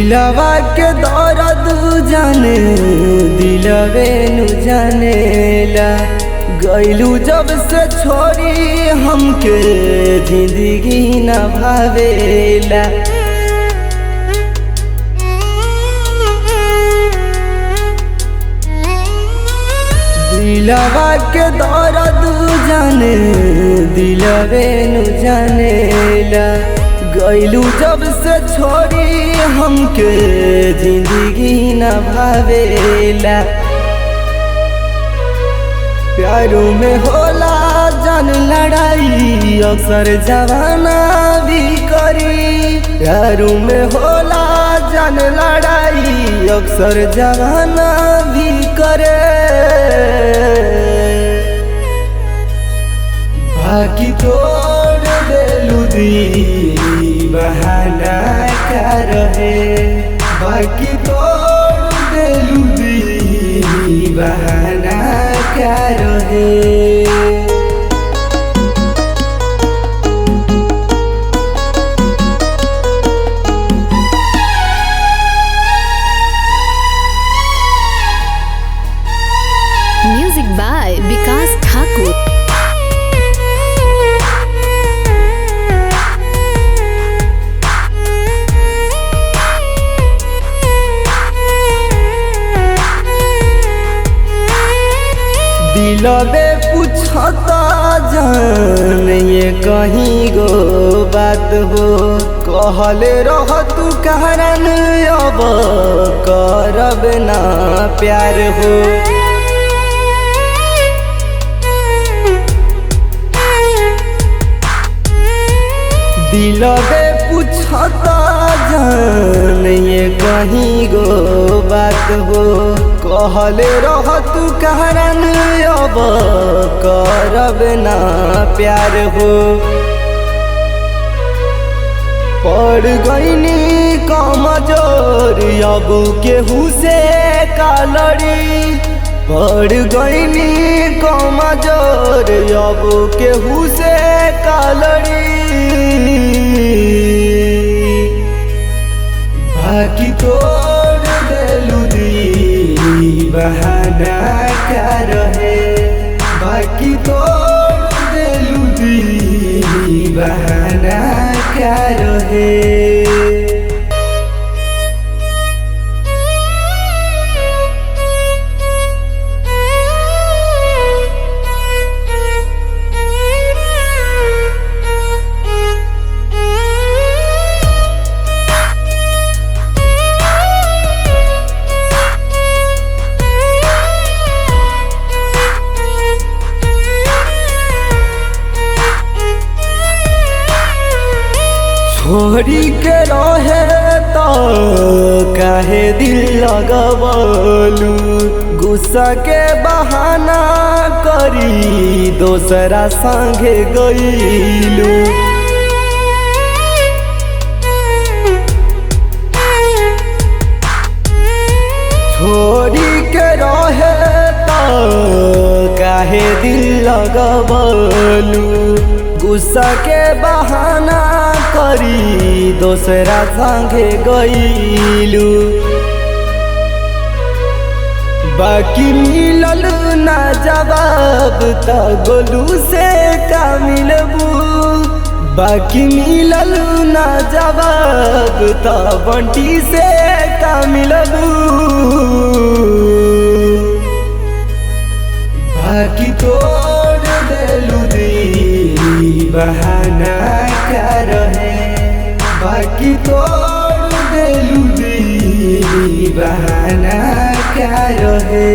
दिलवा के दर्द जाने दिलवे नु जानेला। गइलू जब से छोड़ी हमके जिंदगी न भावेला। दिलवा के दर्द जाने दिलवे नु जानेला। गइलू जब से छोड़ी हमके जिंदगी न भावेला। प्यारू में होला जान लड़ाई अक्सर जवाना भी करी। प्यारू में होला जान लड़ाई अक्सर जवाना भी करे। बाकी तोड़ देलू दी बहाना क्या रहे। बाकी तोड़ देलू दी बहाना क्या रहे। म्यूजिक बाय विकास ठाकुर। दिलबे पूछता जान ये कहीं गो बात हो। कहले रह तू कारण अब करब ना प्यार हो। दिलबे पूछता जान ये कहीं गो बात हो। कहले रह तू कारण अब करब ना प्यार हो। पड़ गईनी कमजोर अब केहू से का लड़ी। पड़ गईनी कमजोर अब केहू से का लड़ी। बाकी तोड़ देलू दी बहाना क्या रहे। बाकी तोड़ देलू दी बहाना क्या रहे। छोड़ी के रहे तो काहे दिल लगवलू। गुस्सा के बहाना करी दोसरा संगे गईलू। छोड़ी के रहे तो काहे दिल लगवलू। गुस्सा के बहाना करी दोसरा संगे गईलू। बाकी मिलल ना जवाब त गोलू से का मिलबू। बाकी मिलल ना जवाब त बंटी से का मिलबू। बाकी तोड़ देलू दी बहाना क्या रहे। बाकी तोड़ देलू दी बहाना क्या रहे।